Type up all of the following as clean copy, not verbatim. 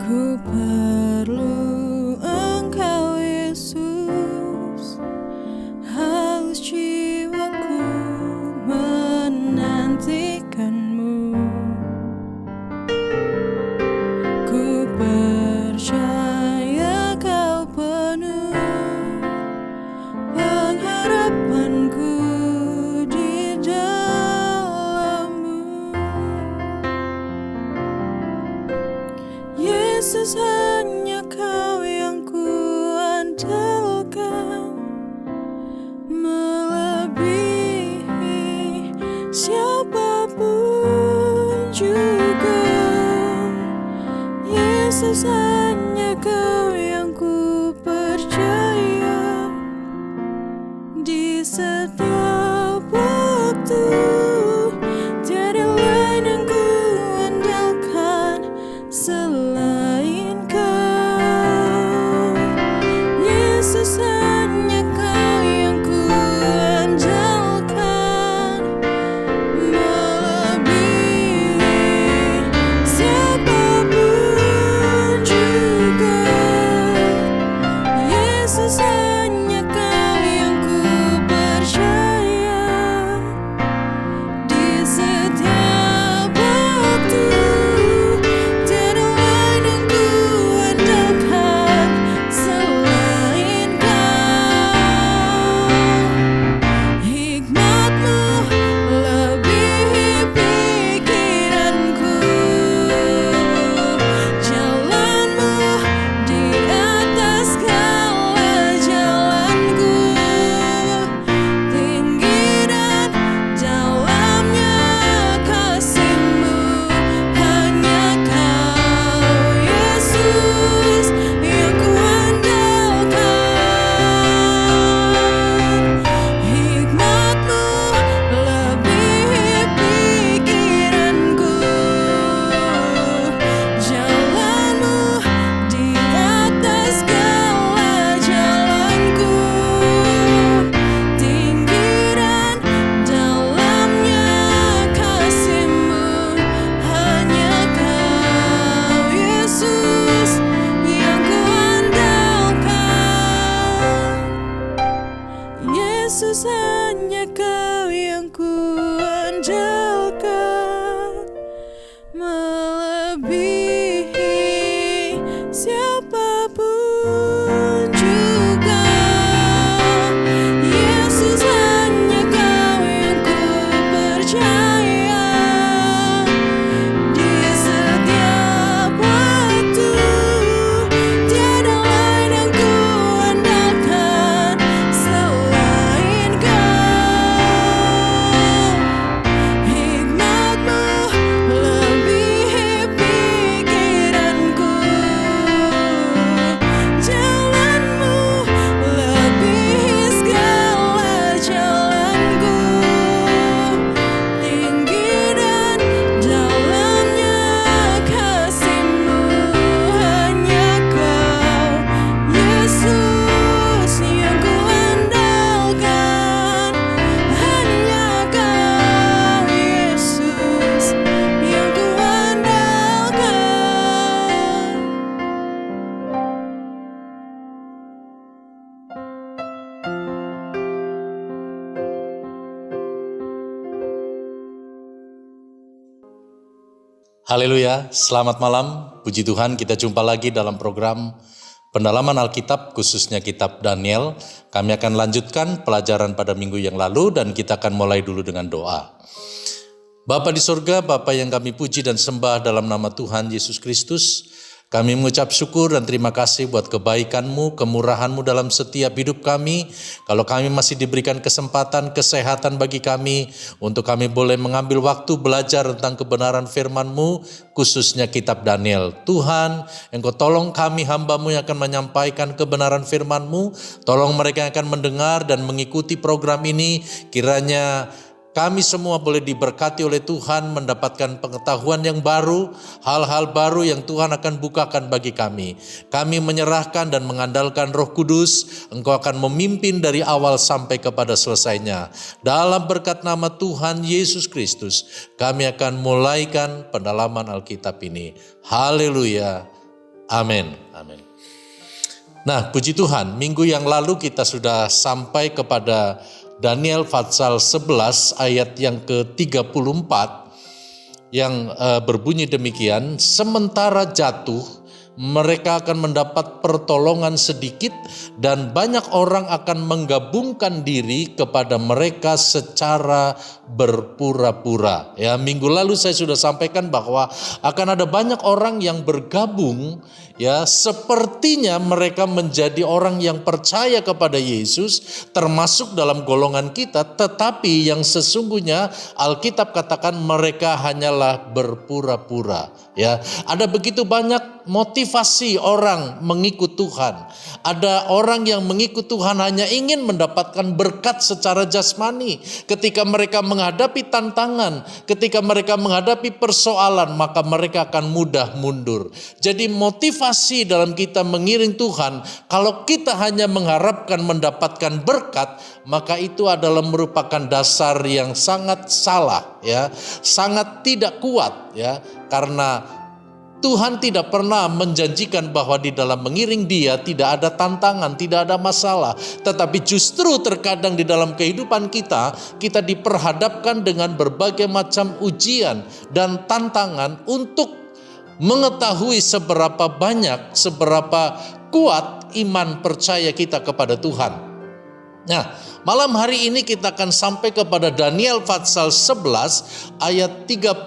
Ku perlu Engkau Yesus, haus jiwaku menantikan-Mu. Ku percaya Kau penuh pengharapanku di dalam-Mu. Yesus, hanya Kau yang ku andalkan, melebihi siapapun juga. Yesus, hanya Kau yang ku percaya di setiap waktu. Tiada lain yang ku andalkan selain Kau. Yesus, hanya Kau yang ku andalkan, melebihi siapapun juga. Yesus, hanya Kau yang ku percaya di setiap waktu. Tiada lain yang ku andalkan selain Kau. Hikmat-Mu lebihi pikiranku, jalan-Mu di atas segala jalanku. Tinggi dan dalamnya kasih-Mu, hanya Kau Yesus yang ku andalkan. Hikmat-Mu lebihi pikiranku, jalan-Mu di atas segala jalanku. Tinggi dan dalamnya kasih-Mu, hanya Kau Yesus yang ku andalkan. Yesus, hanya Kau yang ku andalkan, melebihi siapapun juga. Yesus, hanya Kau yang ku percaya di setiap waktu. Tiada lain yang ku andalkan selain Kau. Hikmat-Mu lebihi pikiranku, jalan-Mu lebihi segala jalanku. Tinggi dan dalamnya kasih-Mu, hanya Kau Yesus yang ku andalkan. Hanya Kau Yesus yang ku andalkan. Haleluya, selamat malam. Puji Tuhan, kita jumpa lagi dalam program pendalaman Alkitab, khususnya kitab Daniel. Kami akan lanjutkan pelajaran pada minggu yang lalu dan kita akan mulai dulu dengan doa. Bapa di surga, Bapa yang kami puji dan sembah dalam nama Tuhan Yesus Kristus, kami mengucap syukur dan terima kasih buat kebaikan-Mu, kemurahan-Mu dalam setiap hidup kami. Kalau kami masih diberikan kesempatan, kesehatan bagi kami, untuk kami boleh mengambil waktu belajar tentang kebenaran firman-Mu, khususnya kitab Daniel. Tuhan, Engkau tolong kami hamba-Mu yang akan menyampaikan kebenaran firman-Mu. Tolong mereka yang akan mendengar dan mengikuti program ini, kiranya kami semua boleh diberkati oleh Tuhan, mendapatkan pengetahuan yang baru, hal-hal baru yang Tuhan akan bukakan bagi kami. Kami menyerahkan dan mengandalkan Roh Kudus, Engkau akan memimpin dari awal sampai kepada selesainya. Dalam berkat nama Tuhan Yesus Kristus, kami akan mulaikan pendalaman Alkitab ini. Haleluya. Amin. Amin. Nah, puji Tuhan, minggu yang lalu kita sudah sampai kepada Daniel pasal 11 ayat yang ke-34 yang berbunyi demikian, sementara jatuh mereka akan mendapat pertolongan sedikit dan banyak orang akan menggabungkan diri kepada mereka secara berpura-pura. Ya, minggu lalu saya sudah sampaikan bahwa akan ada banyak orang yang bergabung, ya, sepertinya mereka menjadi orang yang percaya kepada Yesus, termasuk dalam golongan kita, tetapi yang sesungguhnya Alkitab katakan mereka hanyalah berpura-pura. Ya, ada begitu banyak motivasi orang mengikut Tuhan. Ada orang yang mengikut Tuhan hanya ingin mendapatkan berkat secara jasmani. Ketika mereka menghadapi tantangan, ketika mereka menghadapi persoalan, maka mereka akan mudah mundur. Jadi motivasi dalam kita mengiring Tuhan, kalau kita hanya mengharapkan mendapatkan berkat, maka itu adalah merupakan dasar yang sangat salah, ya, sangat tidak kuat, ya, karena Tuhan tidak pernah menjanjikan bahwa di dalam mengiring Dia tidak ada tantangan, tidak ada masalah. Tetapi justru terkadang di dalam kehidupan kita diperhadapkan dengan berbagai macam ujian dan tantangan untuk mengetahui seberapa banyak, seberapa kuat iman percaya kita kepada Tuhan. Nah, malam hari ini kita akan sampai kepada Daniel pasal 11 ayat 35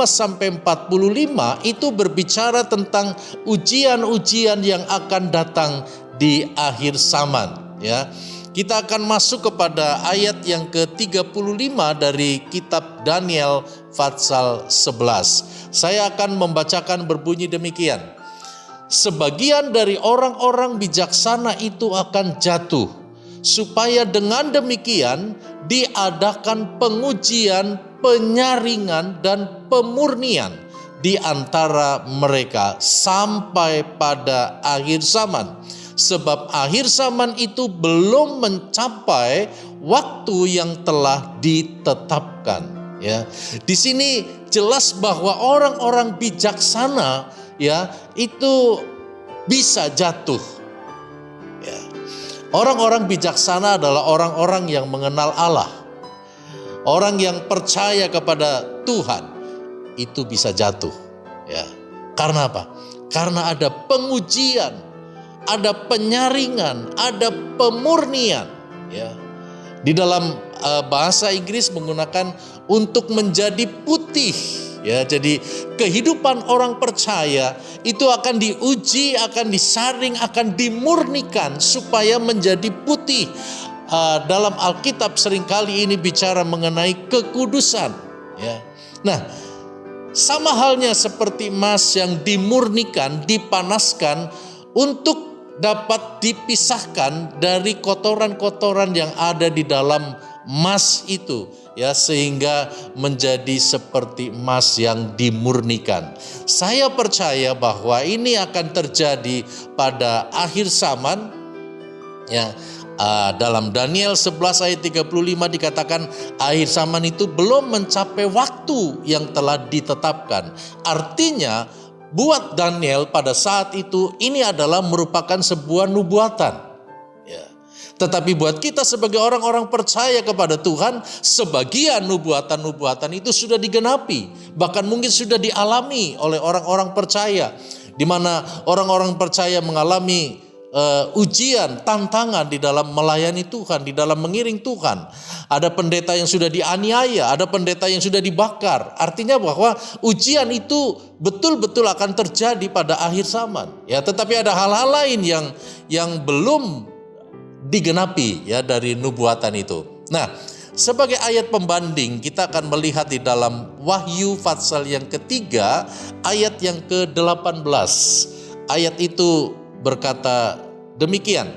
sampai 45, itu berbicara tentang ujian-ujian yang akan datang di akhir zaman, ya. Kita akan masuk kepada ayat yang ke-35 dari kitab Daniel pasal 11. Saya akan membacakan berbunyi demikian. Sebagian dari orang-orang bijaksana itu akan jatuh, supaya dengan demikian diadakan pengujian, penyaringan, dan pemurnian di antara mereka sampai pada akhir zaman. Sebab akhir zaman itu belum mencapai waktu yang telah ditetapkan. Ya, di sini jelas bahwa orang-orang bijaksana, ya, itu bisa jatuh. Ya. Orang-orang bijaksana adalah orang-orang yang mengenal Allah. Orang yang percaya kepada Tuhan itu bisa jatuh. Ya. Karena apa? Karena ada pengujian, ada penyaringan, ada pemurnian. Ya. Di dalam bahasa Inggris menggunakan untuk menjadi putih. Ya, jadi kehidupan orang percaya itu akan diuji, akan disaring, akan dimurnikan supaya menjadi putih. Dalam Alkitab seringkali ini bicara mengenai kekudusan. Ya. Nah, sama halnya seperti emas yang dimurnikan, dipanaskan untuk dapat dipisahkan dari kotoran-kotoran yang ada di dalam emas itu, ya, sehingga menjadi seperti emas yang dimurnikan. Saya percaya bahwa ini akan terjadi pada akhir zaman, ya. Dalam Daniel 11 ayat 35 dikatakan akhir zaman itu belum mencapai waktu yang telah ditetapkan. Artinya buat Daniel pada saat itu ini adalah merupakan sebuah nubuatan. Ya. Tetapi buat kita sebagai orang-orang percaya kepada Tuhan, sebagian nubuatan-nubuatan itu sudah digenapi. Bahkan mungkin sudah dialami oleh orang-orang percaya. Di mana orang-orang percaya mengalami ujian, tantangan di dalam melayani Tuhan, di dalam mengiring Tuhan. Ada pendeta yang sudah dianiaya, ada pendeta yang sudah dibakar. Artinya bahwa ujian itu betul-betul akan terjadi pada akhir zaman. Ya, tetapi ada hal-hal lain yang belum digenapi, ya, dari nubuatan itu. Nah, sebagai ayat pembanding kita akan melihat di dalam Wahyu pasal yang ketiga ayat yang ke-18. Ayat itu berkata demikian,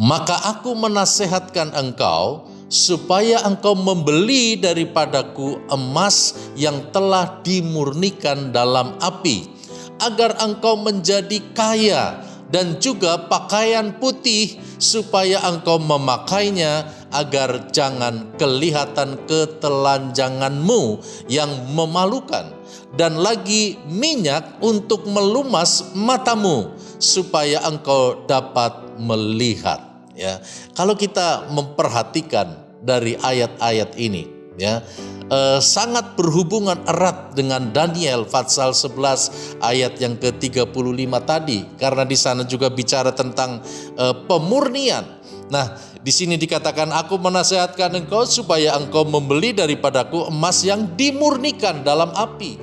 maka aku menasehatkan engkau supaya engkau membeli daripadaku emas yang telah dimurnikan dalam api, agar engkau menjadi kaya, dan juga pakaian putih supaya engkau memakainya, agar jangan kelihatan ketelanjanganmu yang memalukan, dan lagi minyak untuk melumas matamu supaya engkau dapat melihat. Ya, kalau kita memperhatikan dari ayat-ayat ini, ya, sangat berhubungan erat dengan Daniel pasal 11 ayat yang ke-35 tadi, karena di sana juga bicara tentang pemurnian. Nah, di sini dikatakan, aku menasihatkan engkau supaya engkau membeli daripadaku emas yang dimurnikan dalam api.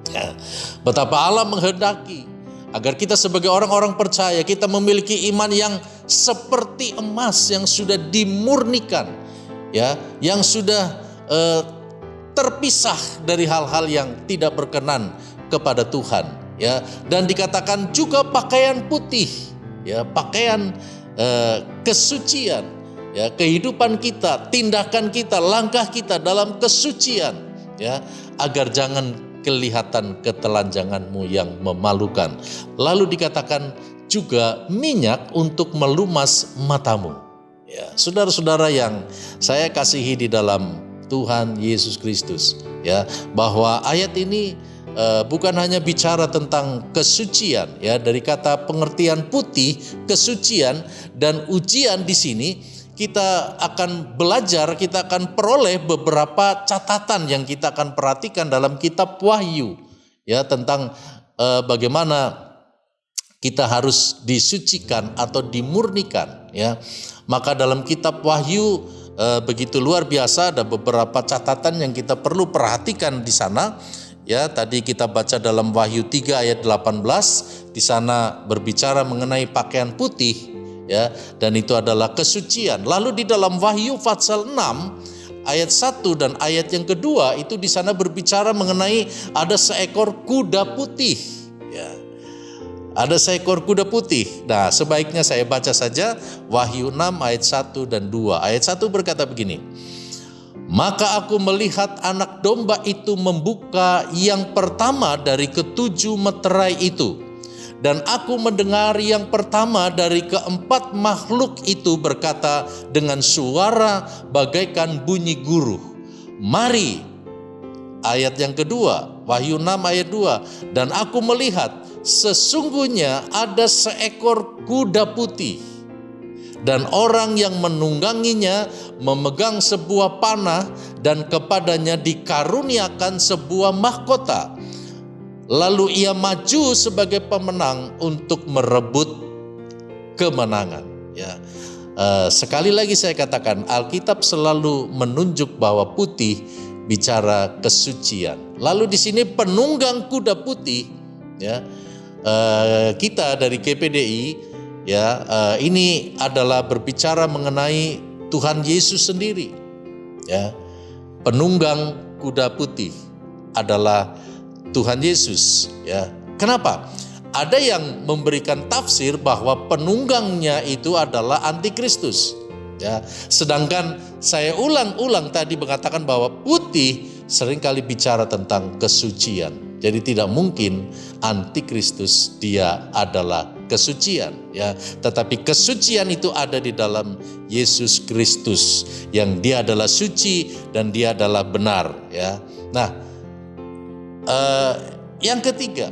Ya, betapa Allah menghendaki agar kita sebagai orang-orang percaya, kita memiliki iman yang seperti emas yang sudah dimurnikan, ya, yang sudah terpisah dari hal-hal yang tidak berkenan kepada Tuhan, ya. Dan dikatakan juga pakaian putih, ya, pakaian kesucian, ya, kehidupan kita, tindakan kita, langkah kita dalam kesucian, ya, agar jangan kelihatan ketelanjanganmu yang memalukan. Lalu dikatakan juga minyak untuk melumas matamu. Ya, saudara-saudara yang saya kasihi di dalam Tuhan Yesus Kristus, ya, bahwa ayat ini bukan hanya bicara tentang kesucian, ya, dari kata pengertian putih, kesucian dan ujian di sini. Kita akan belajar, kita akan peroleh beberapa catatan yang kita akan perhatikan dalam kitab Wahyu, ya, tentang bagaimana kita harus disucikan atau dimurnikan, ya. Maka dalam kitab Wahyu begitu luar biasa, ada beberapa catatan yang kita perlu perhatikan di sana, ya. Tadi kita baca dalam Wahyu 3 ayat 18, di sana berbicara mengenai pakaian putih, ya, dan itu adalah kesucian. Lalu di dalam Wahyu pasal 6 ayat 1 dan ayat yang kedua itu di sana berbicara mengenai ada seekor kuda putih, ya. Ada seekor kuda putih. Nah, sebaiknya saya baca saja Wahyu 6 ayat 1 dan 2. Ayat 1 berkata begini. Maka aku melihat anak domba itu membuka yang pertama dari ketujuh meterai itu. Dan aku mendengar yang pertama dari keempat makhluk itu berkata dengan suara bagaikan bunyi guruh, mari. Ayat yang kedua, Wahyu 6 ayat 2. Dan aku melihat sesungguhnya ada seekor kuda putih. Dan orang yang menungganginya memegang sebuah panah dan kepadanya dikaruniakan sebuah mahkota. Lalu ia maju sebagai pemenang untuk merebut kemenangan. Ya, sekali lagi saya katakan, Alkitab selalu menunjuk bahwa putih bicara kesucian. Lalu di sini penunggang kuda putih, ya, kita dari GPDI, ya, ini adalah berbicara mengenai Tuhan Yesus sendiri. Ya, penunggang kuda putih adalah Tuhan Yesus, ya. Kenapa? Ada yang memberikan tafsir bahwa penunggangnya itu adalah antikristus, ya. Sedangkan saya ulang-ulang tadi mengatakan bahwa putih seringkali bicara tentang kesucian. Jadi tidak mungkin antikristus dia adalah kesucian, ya. Tetapi kesucian itu ada di dalam Yesus Kristus yang dia adalah suci dan dia adalah benar, ya. Nah, yang ketiga,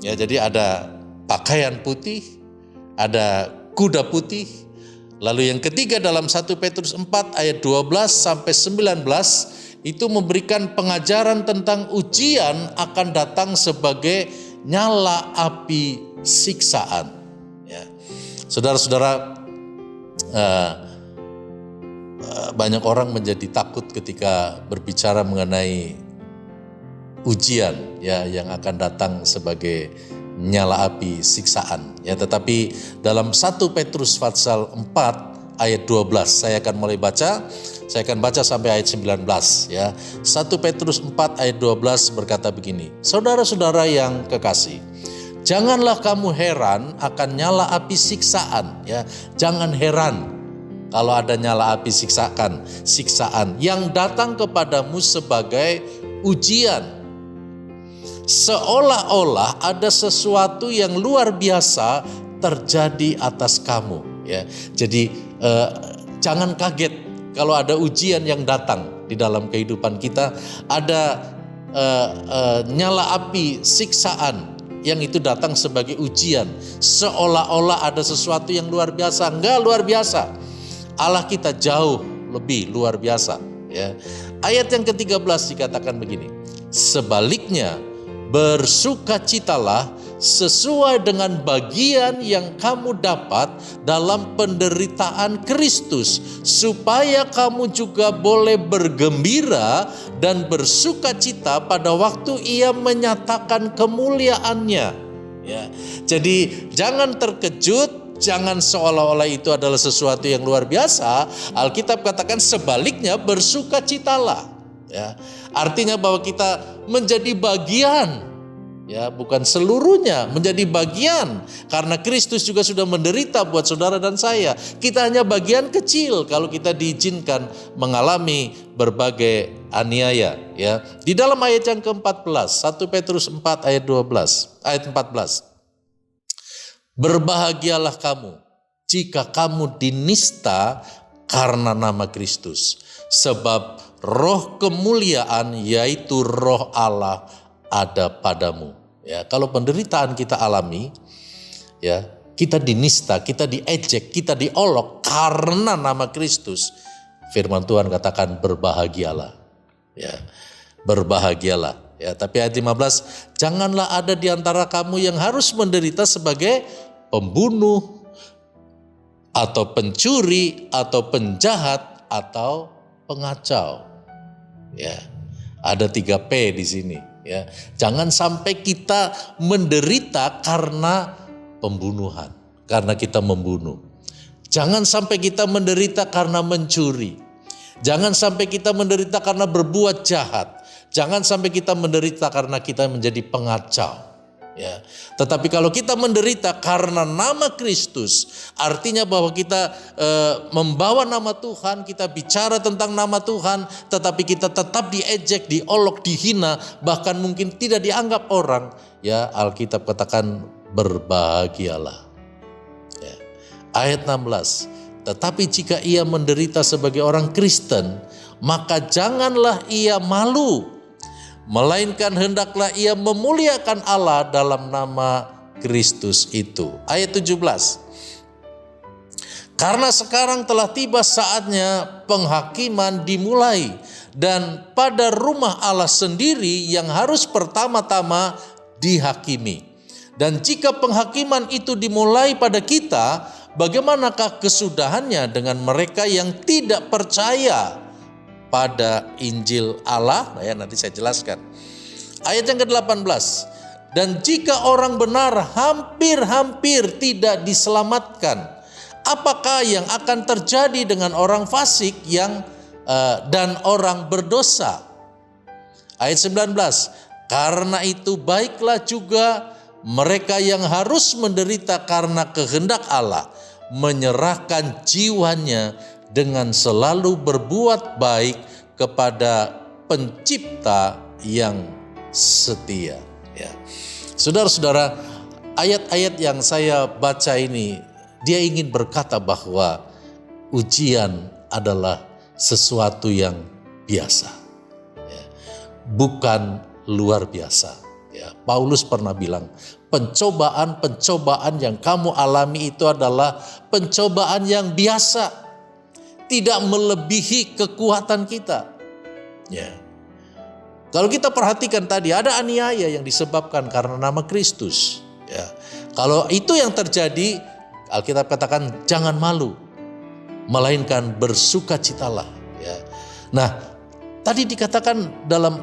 ya, jadi ada pakaian putih, ada kuda putih. Lalu yang ketiga dalam 1 Petrus 4 ayat 12 sampai 19 itu memberikan pengajaran tentang ujian akan datang sebagai nyala api siksaan. Ya. Saudara-saudara, banyak orang menjadi takut ketika berbicara mengenai ujian, ya, yang akan datang sebagai nyala api siksaan, ya. Tetapi dalam 1 Petrus pasal 4 ayat 12 saya akan mulai baca. Saya akan baca sampai ayat 19, ya. 1 Petrus 4 ayat 12 berkata begini. Saudara-saudara yang kekasih, janganlah kamu heran akan nyala api siksaan, ya. Jangan heran kalau ada nyala api siksaan yang datang kepadamu sebagai ujian. Seolah-olah ada sesuatu yang luar biasa terjadi atas kamu, ya. Jadi jangan kaget kalau ada ujian yang datang di dalam kehidupan kita. Ada nyala api siksaan yang itu datang sebagai ujian, seolah-olah ada sesuatu yang luar biasa. Enggak luar biasa. Allah kita jauh lebih luar biasa, ya. Ayat yang ke-13 dikatakan begini. Sebaliknya, bersukacitalah sesuai dengan bagian yang kamu dapat dalam penderitaan Kristus, supaya kamu juga boleh bergembira dan bersukacita pada waktu Ia menyatakan kemuliaannya. Ya, jadi jangan terkejut, jangan seolah-olah itu adalah sesuatu yang luar biasa. Alkitab katakan sebaliknya bersukacitalah. Ya, artinya bahwa kita menjadi bagian, ya, bukan seluruhnya, menjadi bagian karena Kristus juga sudah menderita buat saudara dan saya. Kita hanya bagian kecil kalau kita diizinkan mengalami berbagai aniaya, ya. Di dalam ayat yang ke-14, 1 Petrus 4 ayat 14. Berbahagialah kamu jika kamu dinista karena nama Kristus, sebab roh kemuliaan yaitu roh Allah ada padamu. Ya, kalau penderitaan kita alami, ya, kita dinista, kita diejek, kita diolok karena nama Kristus. Firman Tuhan katakan berbahagialah. Ya, berbahagialah. Ya, tapi ayat 15, janganlah ada di antara kamu yang harus menderita sebagai pembunuh atau pencuri atau penjahat atau pengacau. Ya, ada 3P di sini. Ya, jangan sampai kita menderita karena pembunuhan, karena kita membunuh. Jangan sampai kita menderita karena mencuri. Jangan sampai kita menderita karena berbuat jahat. Jangan sampai kita menderita karena kita menjadi pengacau. Ya, tetapi kalau kita menderita karena nama Kristus, artinya bahwa kita membawa nama Tuhan, kita bicara tentang nama Tuhan, tetapi kita tetap diejek, diolok, dihina, bahkan mungkin tidak dianggap orang. Ya, Alkitab katakan berbahagialah. Ya. Ayat 16, tetapi jika ia menderita sebagai orang Kristen, maka janganlah ia malu, melainkan hendaklah ia memuliakan Allah dalam nama Kristus itu. Ayat 17. Karena sekarang telah tiba saatnya penghakiman dimulai, dan pada rumah Allah sendiri yang harus pertama-tama dihakimi. Dan jika penghakiman itu dimulai pada kita, bagaimanakah kesudahannya dengan mereka yang tidak percaya pada Injil Allah? Nah, ya, nanti saya jelaskan. Ayat yang ke-18. Dan jika orang benar hampir-hampir tidak diselamatkan, apakah yang akan terjadi dengan orang fasik dan orang berdosa? Ayat 19. Karena itu baiklah juga mereka yang harus menderita karena kehendak Allah, menyerahkan jiwanya dengan selalu berbuat baik kepada Pencipta yang setia. Ya. Saudara-saudara, ayat-ayat yang saya baca ini, dia ingin berkata bahwa ujian adalah sesuatu yang biasa, ya, bukan luar biasa. Ya, Paulus pernah bilang, pencobaan-pencobaan yang kamu alami itu adalah pencobaan yang biasa, tidak melebihi kekuatan kita. Ya. Kalau kita perhatikan tadi, ada aniaya yang disebabkan karena nama Kristus. Ya. Kalau itu yang terjadi, Alkitab katakan jangan malu, melainkan bersukacitalah. Ya. Nah, tadi dikatakan dalam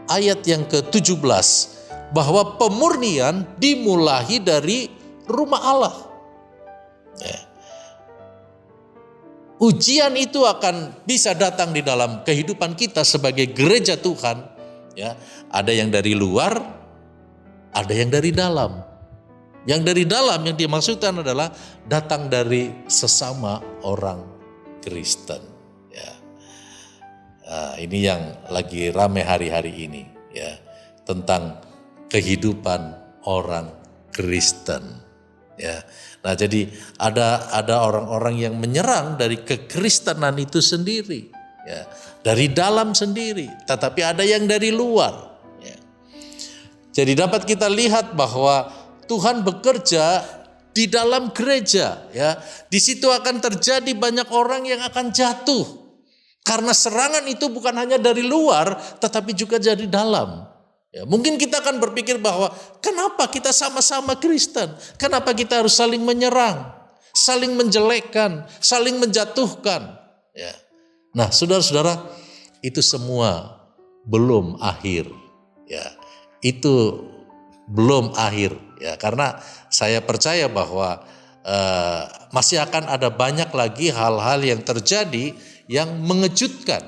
ayat yang ke-17 bahwa pemurnian dimulai dari rumah Allah. Ya. Ujian itu akan bisa datang di dalam kehidupan kita sebagai gereja Tuhan. Ya, ada yang dari luar, ada yang dari dalam. Yang dari dalam yang dimaksudkan adalah datang dari sesama orang Kristen. Ya. Nah, ini yang lagi ramai hari-hari ini, ya, tentang kehidupan orang Kristen. Ya. Nah, jadi ada orang-orang yang menyerang dari kekristenan itu sendiri, ya, dari dalam sendiri, tetapi ada yang dari luar. Jadi dapat kita lihat bahwa Tuhan bekerja di dalam gereja, ya. Di situ akan terjadi banyak orang yang akan jatuh. Karena serangan itu bukan hanya dari luar, tetapi juga dari dalam. Ya, mungkin kita akan berpikir bahwa kenapa kita sama-sama Kristen? Kenapa kita harus saling menyerang, saling menjelekkan, saling menjatuhkan? Ya. Nah, saudara-saudara, itu semua belum akhir. Ya, itu belum akhir. Ya, karena saya percaya bahwa masih akan ada banyak lagi hal-hal yang terjadi yang mengejutkan,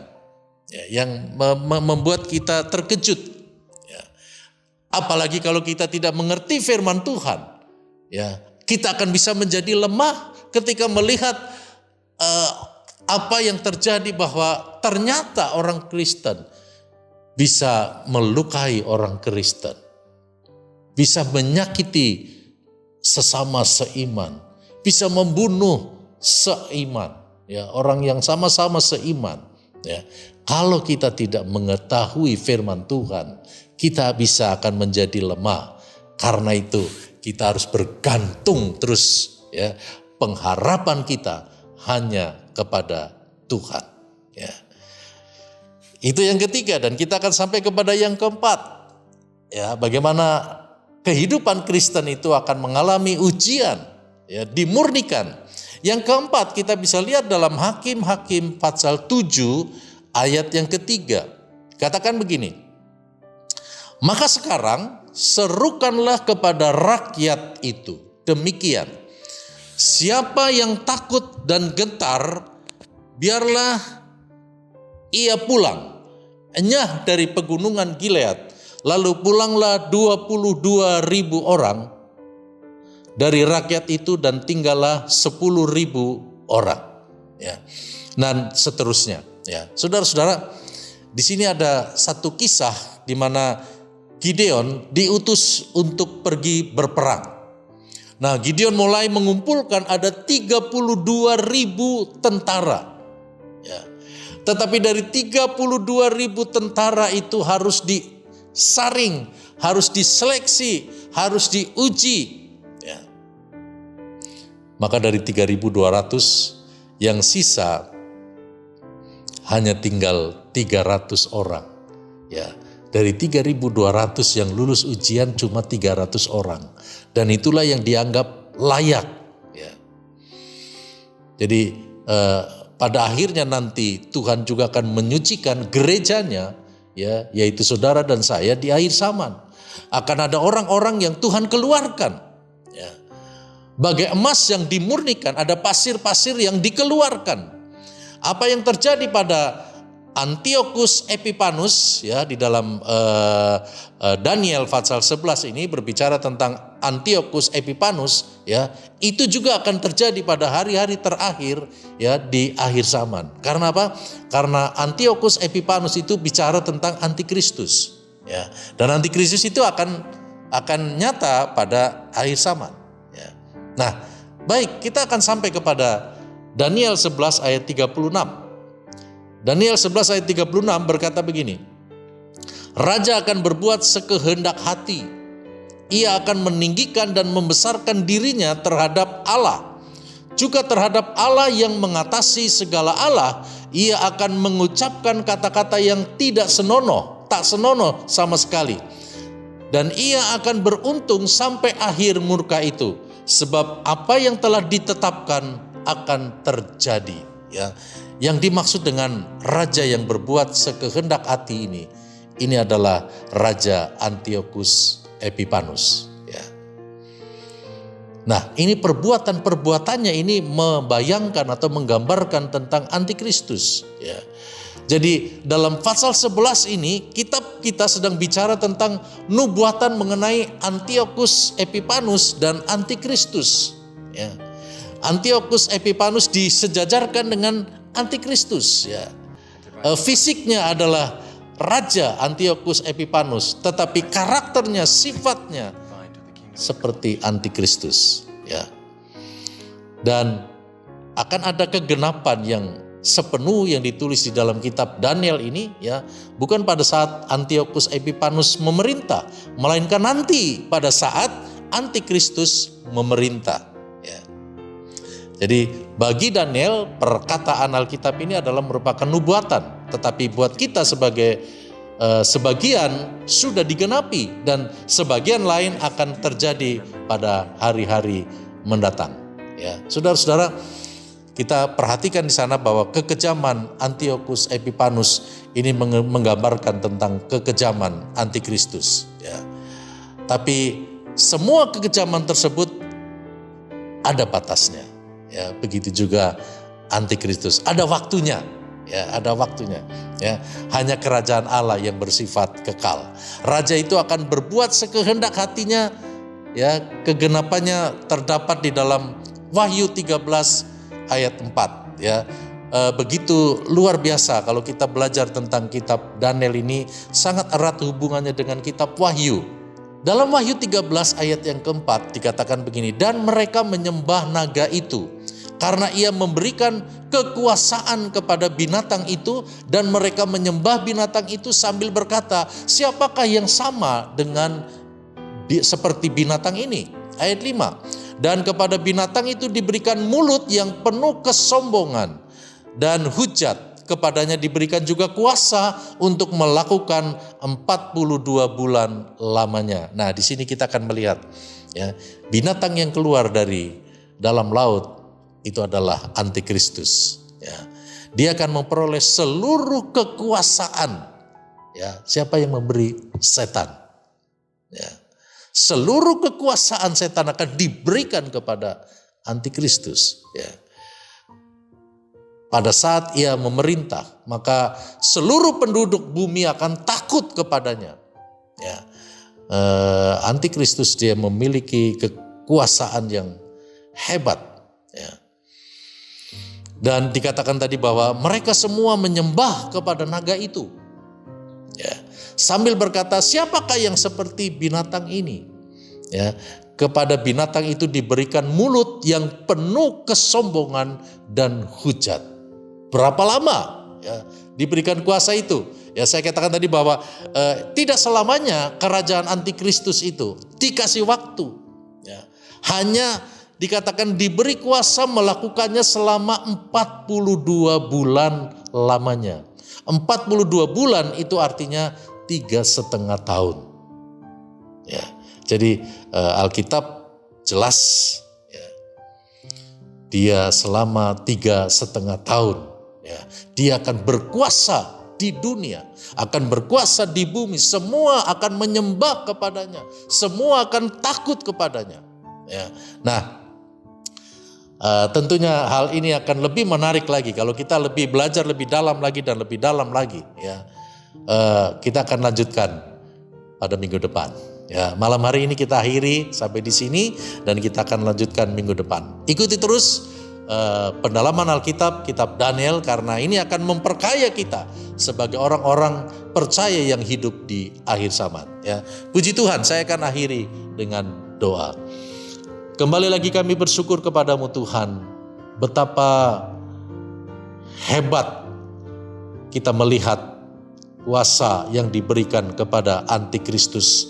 ya, yang membuat kita terkejut. Ya. Apalagi kalau kita tidak mengerti firman Tuhan, ya, kita akan bisa menjadi lemah ketika melihat apa yang terjadi, bahwa ternyata orang Kristen bisa melukai orang Kristen, bisa menyakiti sesama seiman, bisa membunuh seiman, ya, orang yang sama-sama seiman. Ya. Kalau kita tidak mengetahui firman Tuhan, kita bisa akan menjadi lemah. Karena itu kita harus bergantung terus, ya, pengharapan kita hanya kepada Tuhan. Ya. Itu yang ketiga, dan kita akan sampai kepada yang keempat. Ya, bagaimana kehidupan Kristen itu akan mengalami ujian, ya, dimurnikan. Yang keempat kita bisa lihat dalam Hakim-Hakim pasal 7 ayat yang ketiga. Katakan begini, maka sekarang serukanlah kepada rakyat itu demikian, siapa yang takut dan gentar, biarlah ia pulang, enyah dari pegunungan Gilead. Lalu pulanglah 22.000 orang dari rakyat itu dan tinggallah 10.000 orang. Ya. Dan seterusnya. Ya. Saudara-saudara, di sini ada satu kisah di mana Gideon diutus untuk pergi berperang. Nah, Gideon mulai mengumpulkan ada 32.000 tentara. Ya. Tetapi dari 32.000 tentara itu harus disaring, harus diseleksi, harus diuji. Ya. Maka dari 3.200 yang sisa hanya tinggal 300 orang. Ya. Dari 3.200 yang lulus ujian cuma 300 orang. Dan itulah yang dianggap layak. Ya. Jadi pada akhirnya nanti Tuhan juga akan menyucikan gerejanya, ya, yaitu saudara dan saya di akhir zaman. Akan ada orang-orang yang Tuhan keluarkan. Ya. Bagai emas yang dimurnikan, ada pasir-pasir yang dikeluarkan. Apa yang terjadi pada Antiochus Epiphanes, ya, di dalam Daniel pasal 11 ini berbicara tentang Antiochus Epiphanes, ya, itu juga akan terjadi pada hari-hari terakhir, ya, di akhir zaman. Karena apa? Karena Antiochus Epiphanes itu bicara tentang antikristus, ya. Dan antikristus itu akan nyata pada akhir zaman, ya. Nah, baik, kita akan sampai kepada Daniel 11 ayat 36. Daniel 11 ayat 36 berkata begini, Raja akan berbuat sekehendak hati. Ia akan meninggikan dan membesarkan dirinya terhadap Allah. Juga terhadap Allah yang mengatasi segala Allah, ia akan mengucapkan kata-kata yang tidak senonoh, tak senonoh sama sekali. Dan ia akan beruntung sampai akhir murka itu. Sebab apa yang telah ditetapkan akan terjadi. Ya. Yang dimaksud dengan raja yang berbuat sekehendak hati ini adalah Raja Antiochus Epiphanes. Ya. Nah, ini perbuatannya ini membayangkan atau menggambarkan tentang antikristus. Ya. Jadi dalam pasal 11 ini kita sedang bicara tentang nubuatan mengenai Antiochus Epiphanes dan antikristus. Ya. Antiochus Epiphanes disejajarkan dengan antikristus, ya. Fisiknya adalah Raja Antiochus Epiphanes, tetapi karakternya, sifatnya seperti antikristus, ya. Dan akan ada kegenapan yang sepenuh yang ditulis di dalam kitab Daniel ini ya bukan pada saat Antiochus Epiphanes memerintah, melainkan nanti pada saat Antikristus memerintah. Ya. Jadi bagi Daniel perkataan Alkitab ini adalah merupakan nubuatan, tetapi buat kita sebagai sebagian sudah digenapi dan sebagian lain akan terjadi pada hari-hari mendatang. Ya, saudara-saudara, kita perhatikan di sana bahwa kekejaman Antiochus Epiphanes ini menggambarkan tentang kekejaman Antikristus. Ya. Tapi semua kekejaman tersebut ada batasnya. Ya, begitu juga Antikristus, ada waktunya. Ya, ada waktunya. Ya, hanya kerajaan Allah yang bersifat kekal. Raja itu akan berbuat sekehendak hatinya. Ya, kegenapannya terdapat di dalam Wahyu 13 ayat 4. Ya, begitu luar biasa kalau kita belajar tentang kitab Daniel ini, sangat erat hubungannya dengan kitab Wahyu. Dalam Wahyu 13 ayat yang keempat dikatakan begini, dan mereka menyembah naga itu karena ia memberikan kekuasaan kepada binatang itu, dan mereka menyembah binatang itu sambil berkata, siapakah yang sama dengan seperti binatang ini? Ayat 5, dan kepada binatang itu diberikan mulut yang penuh kesombongan dan hujat, kepadanya diberikan juga kuasa untuk melakukan 42 bulan lamanya. Nah, di sini kita akan melihat ya, binatang yang keluar dari dalam laut itu adalah Antikristus. Ya. Dia akan memperoleh seluruh kekuasaan. Ya. Siapa yang memberi? Setan. Ya. Seluruh kekuasaan setan akan diberikan kepada Antikristus. Ya. Pada saat ia memerintah, maka seluruh penduduk bumi akan takut kepadanya. Ya. Antikristus dia memiliki kekuasaan yang hebat. Ya. Dan dikatakan tadi bahwa mereka semua menyembah kepada naga itu. Ya, sambil berkata, siapakah yang seperti binatang ini? Ya, kepada binatang itu diberikan mulut yang penuh kesombongan dan hujat. Berapa lama ya, diberikan kuasa itu? Ya, saya katakan tadi bahwa tidak selamanya kerajaan Antikristus itu dikasih waktu. Ya, hanya dikatakan diberi kuasa melakukannya selama 42 bulan lamanya. 42 bulan itu artinya 3,5 tahun. Ya, jadi Alkitab jelas ya, dia selama 3,5 tahun. Ya, dia akan berkuasa di dunia, akan berkuasa di bumi. Semua akan menyembah kepadanya, semua akan takut kepadanya. Ya, nah. Tentunya hal ini akan lebih menarik lagi kalau kita lebih belajar lebih dalam lagi dan lebih dalam lagi. Ya, kita akan lanjutkan pada minggu depan. Ya, malam hari ini kita akhiri sampai di sini dan kita akan lanjutkan minggu depan. Ikuti terus pendalaman Alkitab, kitab Daniel, karena ini akan memperkaya kita sebagai orang-orang percaya yang hidup di akhir zaman. Ya, puji Tuhan, saya akan akhiri dengan doa. Kembali lagi kami bersyukur kepadamu Tuhan, betapa hebat kita melihat kuasa yang diberikan kepada Antikristus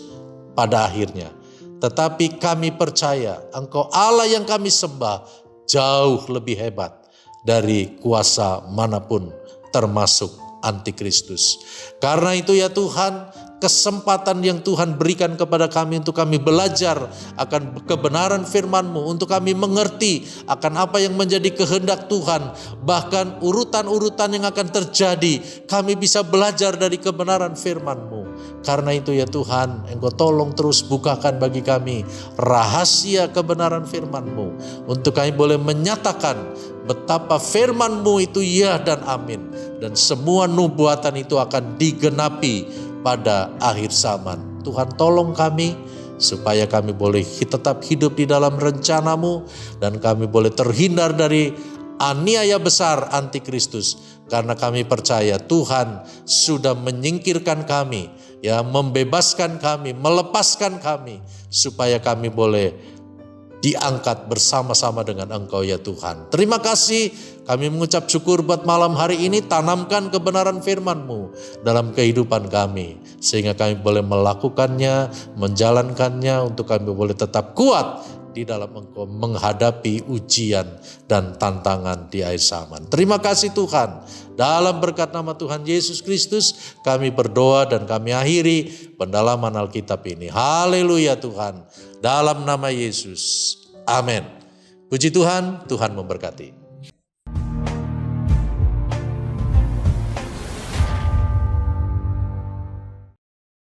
pada akhirnya. Tetapi kami percaya Engkau Allah yang kami sembah jauh lebih hebat dari kuasa manapun termasuk Antikristus. Karena itu ya Tuhan, kesempatan yang Tuhan berikan kepada kami untuk kami belajar akan kebenaran firman-Mu, untuk kami mengerti akan apa yang menjadi kehendak Tuhan, bahkan urutan-urutan yang akan terjadi, kami bisa belajar dari kebenaran firman-Mu. Karena itu ya Tuhan, Engkau tolong terus bukakan bagi kami rahasia kebenaran firman-Mu, untuk kami boleh menyatakan betapa firman-Mu itu ya dan amin, dan semua nubuatan itu akan digenapi pada akhir zaman. Tuhan tolong kami supaya kami boleh tetap hidup di dalam rencana-Mu dan kami boleh terhindar dari aniaya besar Antikristus, karena kami percaya Tuhan sudah menyingkirkan kami, ya, membebaskan kami, melepaskan kami supaya kami boleh diangkat bersama-sama dengan Engkau ya Tuhan. Terima kasih, kami mengucap syukur buat malam hari ini. Tanamkan kebenaran firman-Mu dalam kehidupan kami, sehingga kami boleh melakukannya, menjalankannya, untuk kami boleh tetap kuat di dalam Engkau menghadapi ujian dan tantangan di akhir zaman. Terima kasih Tuhan. Dalam berkat nama Tuhan Yesus Kristus kami berdoa dan kami akhiri pendalaman Alkitab ini. Haleluya Tuhan. Dalam nama Yesus. Amin. Puji Tuhan, Tuhan memberkati.